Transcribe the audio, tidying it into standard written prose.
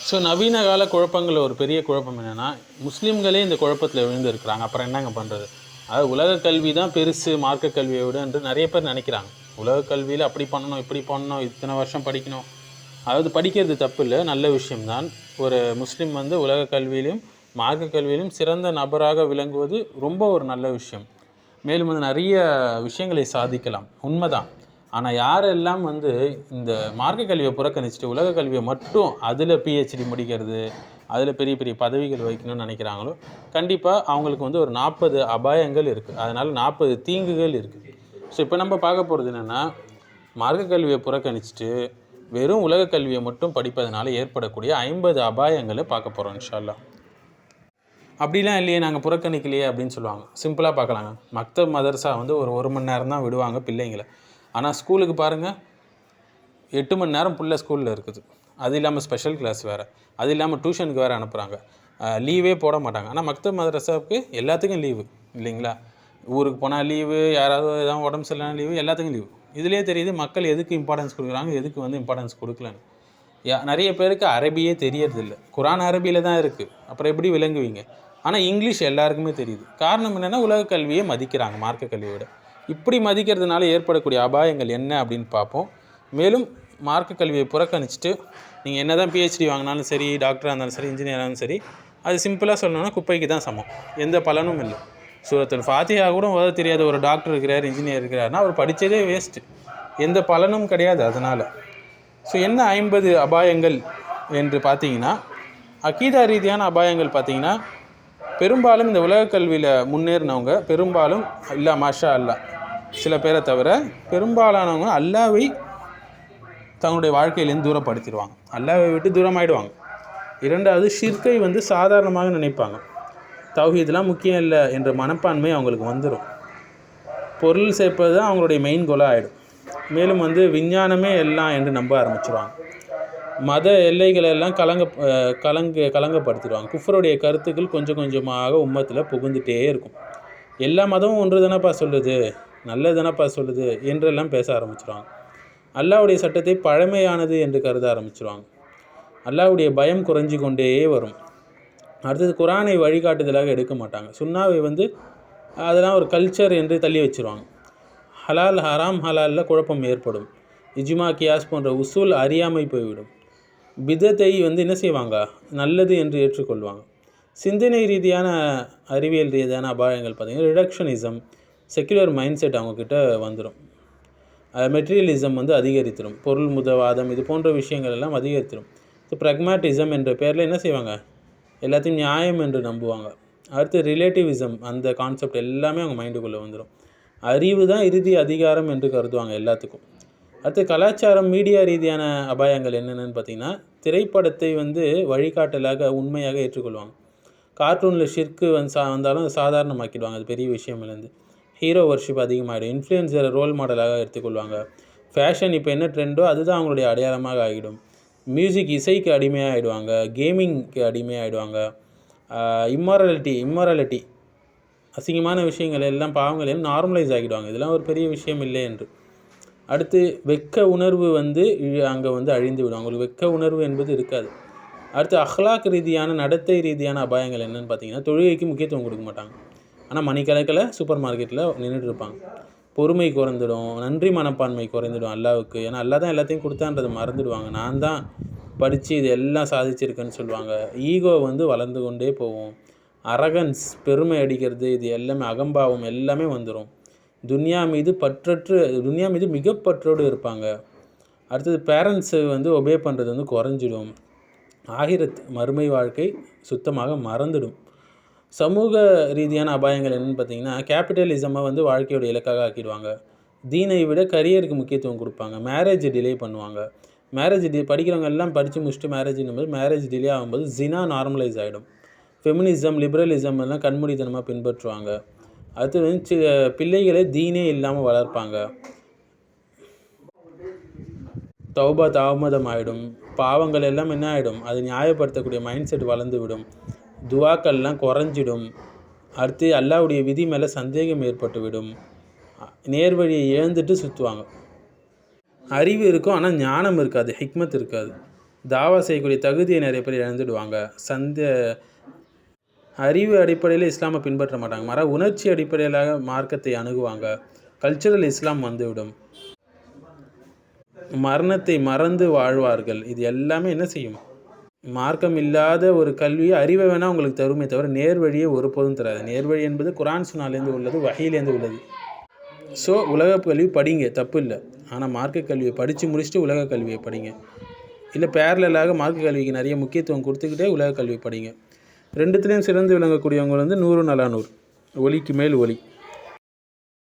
So நவீன கால குழப்பங்கள் ஒரு பெரிய குழப்பம் என்னென்னா, முஸ்லீம்களே இந்த குழப்பத்தில் விழுந்து இருக்கிறாங்க. அப்புறம் என்னங்க பண்ணுறது? அதாவது உலக கல்வி தான் பெருசு மார்க்க கல்வியை விட என்று நிறைய பேர் நினைக்கிறாங்க. உலக கல்வியில் அப்படி பண்ணணும், இப்படி பண்ணணும், இத்தனை வருஷம் படிக்கணும். அதாவது படிக்கிறது தப்பு இல்லை, நல்ல விஷயம்தான். ஒரு முஸ்லீம் வந்து உலக கல்வியிலும் மார்க்க கல்வியிலும் சிறந்த நபராக விளங்குவது ரொம்ப ஒரு நல்ல விஷயம். மேலும் வந்து நிறைய விஷயங்களை சாதிக்கலாம், உண்மைதான். ஆனால் யாரெல்லாம் வந்து இந்த மார்க்க கல்வியை புறக்கணிச்சிட்டு உலக கல்வியை மட்டும் அதில் பிஹெச்டி முடிக்கிறது, அதில் பெரிய பெரிய பதவிகள் வைக்கணும்னு நினைக்கிறாங்களோ, கண்டிப்பாக அவங்களுக்கு வந்து ஒரு 40 அபாயங்கள் இருக்குது. அதனால் 40 தீங்குகள் இருக்குது. ஸோ இப்போ நம்ம பார்க்க போகிறது என்னென்னா, மார்க்க கல்வியை புறக்கணிச்சிட்டு வெறும் உலக கல்வியை மட்டும் படிப்பதனால ஏற்படக்கூடிய 50 அபாயங்களை பார்க்க போகிறோம் இன்ஷா அல்லாஹ். அப்படிலாம் இல்லையே, நாங்கள் புறக்கணிக்கலையே அப்படின்னு சொல்லுவாங்க. சிம்பிளாக பார்க்கலாங்க. மக்தப் மதரசா வந்து ஒரு மணி நேரம் தான் விடுவாங்க பிள்ளைங்களை. ஆனால் ஸ்கூலுக்கு பாருங்கள், 8 மணி நேரம் புள்ள ஸ்கூலில் இருக்குது. அது இல்லாமல் ஸ்பெஷல் கிளாஸ் வேறு, அது இல்லாமல் டியூஷனுக்கு வேறு அனுப்புகிறாங்க. லீவே போட மாட்டாங்க. ஆனால் மக்தப் மதரசாவுக்கு எல்லாத்துக்கும் லீவு இல்லைங்களா? ஊருக்கு போனால் லீவு, யாராவது எதாவது உடம்பு சரியில்லைனா லீவு, எல்லாத்துக்கும் லீவு. இதுலேயே தெரியுது மக்கள் எதுக்கு இம்பார்ட்டன்ஸ் கொடுக்குறாங்க, எதுக்கு வந்து இம்பார்ட்டன்ஸ் கொடுக்கலன்னு. நிறைய பேருக்கு அரபியே தெரியறதில்ல. குரான் அரபியில் தான் இருக்குது, அப்புறம் எப்படி விளங்குவீங்க? ஆனால் இங்கிலீஷ் எல்லாருக்குமே தெரியுது. காரணம் என்னென்னா, உலக கல்வியை மதிக்கிறாங்க மார்க்க கல்வியை விட. இப்படி மதிக்கிறதுனால ஏற்படக்கூடிய அபாயங்கள் என்ன அப்படின்னு பார்ப்போம். மேலும் மார்க்க கல்வியை புறக்கணிச்சிட்டு நீங்கள் என்ன தான் பிஹெச்டி வாங்கினாலும் சரி, டாக்டராக இருந்தாலும் சரி, இன்ஜினியராக இருந்தாலும் சரி, அது சிம்பிளாக சொல்லணும்னா குப்பைக்கு தான் சமம். எந்த பலனும் இல்லை. சூரத்துல் ஃபாத்திஹா கூட ஓத தெரியாத ஒரு டாக்டர் இருக்கிறார், இன்ஜினியர் இருக்கிறாருன்னா அவர் படித்ததே வேஸ்ட்டு, எந்த பலனும் கிடையாது. அதனால் ஸோ என்ன 50 அபாயங்கள் என்று பார்த்தீங்கன்னா, அகீதா ரீதியான அபாயங்கள் பார்த்தீங்கன்னா, பெரும்பாலும் இந்த உலக கல்வியில் முன்னேறினவங்க பெரும்பாலும் அல்லா மாஷா அல்லா சில பேரை தவிர பெரும்பாலானவங்க அல்லாவை தங்களுடைய வாழ்க்கையிலேருந்து தூரப்படுத்திடுவாங்க, அல்லாவை விட்டு தூரமாகிடுவாங்க. இரண்டாவது, ஷிர்கை வந்து சாதாரணமாக நினைப்பாங்க. தௌஹீத்லாம் முக்கியம் இல்லை என்ற மனப்பான்மை அவங்களுக்கு வந்துடும். பொருள் சேர்ப்பது தான் அவங்களுடைய மெயின் கோலாக ஆகிடும். மேலும் வந்து விஞ்ஞானமே எல்லாம் என்று நம்ப ஆரம்பிச்சிடுவாங்க. மத எல்லைகளெல்லாம் கலங்கப்படுத்திடுவாங்க. குஃப்ருடைய கருத்துக்கள் கொஞ்சம் கொஞ்சமாக உம்மத்தில் புகுந்துகிட்டே இருக்கும். எல்லா மதமும் ஒன்று தானப்பா சொல்லுது, நல்லது தானப்பா சொல்லுது என்றெல்லாம் பேச ஆரம்பிச்சிடுவாங்க. அல்லாஹ்வுடைய சட்டத்தை பழமையானது என்று கருத ஆரம்பிச்சிடுவாங்க. அல்லாஹ்வுடைய பயம் குறைஞ்சி கொண்டே வரும். அடுத்தது, குரானை வழிகாட்டுதலாக எடுக்க மாட்டாங்க. சுன்னாவை வந்து அதெல்லாம் ஒரு கல்ச்சர் என்று தள்ளி வச்சுருவாங்க. ஹலால் ஹராம் ஹலாலில் குழப்பம் ஏற்படும். இஜ்மா கியாஸ் போன்ற உசூல் அறியாமை போய்விடும். பிதத்தை வந்து என்ன செய்வாங்க, நல்லது என்று ஏற்றுக்கொள்வாங்க. சிந்தனை ரீதியான அறிவியல் ரீதியான அபாயங்கள் பார்த்திங்கன்னா, ரிடக்ஷனிசம், செக்குலர் மைண்ட் செட் அவங்கக்கிட்ட வந்துடும். மெட்டீரியலிசம் வந்து அதிகரித்திடும். பொருள் முதவாதம் இது போன்ற விஷயங்கள் எல்லாம் அதிகரித்திடும். ஸோ ப்ரக்மேட்டிசம் என்ற பேரில் என்ன செய்வாங்க, எல்லாத்தையும் நியாயம் என்று நம்புவாங்க. அடுத்து ரிலேட்டிவிசம், அந்த கான்செப்ட் எல்லாமே அவங்க மைண்டுக்குள்ளே வந்துடும். அறிவு தான் இறுதி அதிகாரம் என்று கருதுவாங்க எல்லாத்துக்கும். அடுத்து கலாச்சாரம், மீடியா ரீதியான அபாயங்கள் என்னென்னு பார்த்திங்கன்னா, திரைப்படத்தை வந்து வழிகாட்டலாக உண்மையாக ஏற்றுக்கொள்வாங்க. கார்ட்டூனில் ஷிர்க்கு வந்தாலும் சாதாரணமாக்கிடுவாங்க, அது பெரிய விஷயமில்லேருந்து. ஹீரோ வர்ஷிப் அதிகமாகிடும். இன்ஃப்ளூயன்சரை ரோல் மாடலாக எடுத்துக்கொள்வாங்க. ஃபேஷன் இப்போ என்ன ட்ரெண்டோ அதுதான் அவங்களுடைய அடையாளமாக ஆகிடும். மியூசிக், இசைக்கு அடிமையாக ஆகிடுவாங்க. கேமிங்க்கு அடிமையாகிடுவாங்க. இம்மாரலிட்டி அசிங்கமான விஷயங்கள் எல்லாம், பாவங்கள் எல்லாம் நார்மலைஸ் ஆகிடுவாங்க. இதெல்லாம் ஒரு பெரிய விஷயம் இல்லை என்று. அடுத்து, வெட்க உணர்வு வந்து அங்கே வந்து அழிந்து விடும். அவங்களுக்கு வெட்க உணர்வு என்பது இருக்காது. அடுத்து, அஹ்லாக் ரீதியான நடத்தை ரீதியான அபாயங்கள் என்னென்னு பார்த்தீங்கன்னா, தொழுகைக்கு முக்கியத்துவம் கொடுக்க மாட்டாங்க. ஆனால் மணிக்கணக்கில் சூப்பர் மார்க்கெட்டில் நின்றுட்டு இருப்பாங்க. பொறுமை குறைந்துடும், நன்றி மனப்பான்மை குறைந்துடும் அல்லாவுக்கு. ஏன்னா அல்லா தான் எல்லாத்தையும் கொடுத்தான்றதை மறந்துடுவாங்க. நான் தான் படித்து இது எல்லாம் சாதிச்சிருக்கேன்னு சொல்லுவாங்க. ஈகோ வந்து வளர்ந்து கொண்டே போகும். அரகன்ஸ், பெருமை அடிக்கிறது, இது எல்லாமே அகம்பாவம் எல்லாமே வந்துடும். துன்யா மீது மிக பற்றோடு இருப்பாங்க. அடுத்தது, பேரண்ட்ஸு வந்து ஒபே பண்ணுறது வந்து குறைஞ்சிடும். ஆகிரத், மறுமை வாழ்க்கை சுத்தமாக மறந்துடும். சமூக ரீதியான அபாயங்கள் என்னென்னு பார்த்தீங்கன்னா, கேபிட்டலிசமை வந்து வாழ்க்கையோட இலக்காக ஆக்கிடுவாங்க. தீனை விட கரியருக்கு முக்கியத்துவம் கொடுப்பாங்க. மேரேஜ் டிலே பண்ணுவாங்க. படிக்கிறவங்க எல்லாம் படித்து முடிச்சுட்டு மேரேஜ் டிலே ஆகும்போது ஜினா நார்மலைஸ் ஆகிடும். ஃபெமினிசம், லிபரலிசம் எல்லாம் கண்மூடித்தனமாக பின்பற்றுவாங்க. அடுத்து வந்து பிள்ளைகளே தீனே இல்லாமல் வளர்ப்பாங்க. தௌபா தாமதம் ஆகிடும். பாவங்கள் எல்லாம் என்ன ஆகிடும், அது நியாயப்படுத்தக்கூடிய மைண்ட் செட் வளர்ந்து விடும். துவாக்கள்லாம் குறைஞ்சிடும். அடுத்து, அல்லாஹ்வுடைய விதி மேலே சந்தேகம் ஏற்பட்டு விடும். நேர்வழியை இழந்துட்டு சுற்றுவாங்க. அறிவு இருக்கும் ஆனால் ஞானம் இருக்காது, ஹிக்மத் இருக்காது. தாவா செய்யக்கூடிய தகுதியை நிறைய பேர் இழந்துடுவாங்க. அறிவு அடிப்படையில் இஸ்லாமை பின்பற்ற மாட்டாங்க. உணர்ச்சி அடிப்படையிலாக மார்க்கத்தை அணுகுவாங்க. கல்ச்சுரல் இஸ்லாம் வந்துவிடும். மரணத்தை மறந்து வாழ்வார்கள். இது எல்லாமே என்ன செய்யும்? மார்க்கம் இல்லாத ஒரு கல்வியை, அறிவை வேணால் உங்களுக்கு தருமே தவிர நேர்வழியை ஒருபோதும் தராது. நேர்வழி என்பது குரான் சுன்னாலேருந்து உள்ளது, வஹீலேருந்து உள்ளது. ஸோ உலக கல்வி படிங்க, தப்பு இல்லை. ஆனால் மார்க்க கல்வியை படித்து முடிச்சுட்டு உலக கல்வியை படிங்க. இல்லை பேரலாக மார்க்க கல்விக்கு நிறைய முக்கியத்துவம் கொடுத்துக்கிட்டே உலக கல்வி படிங்க. ரெண்டுத்துலேயும் சிறந்து விளங்கக்கூடியவங்க 100 நலா 100, ஒளிக்கு மேல் ஒளி.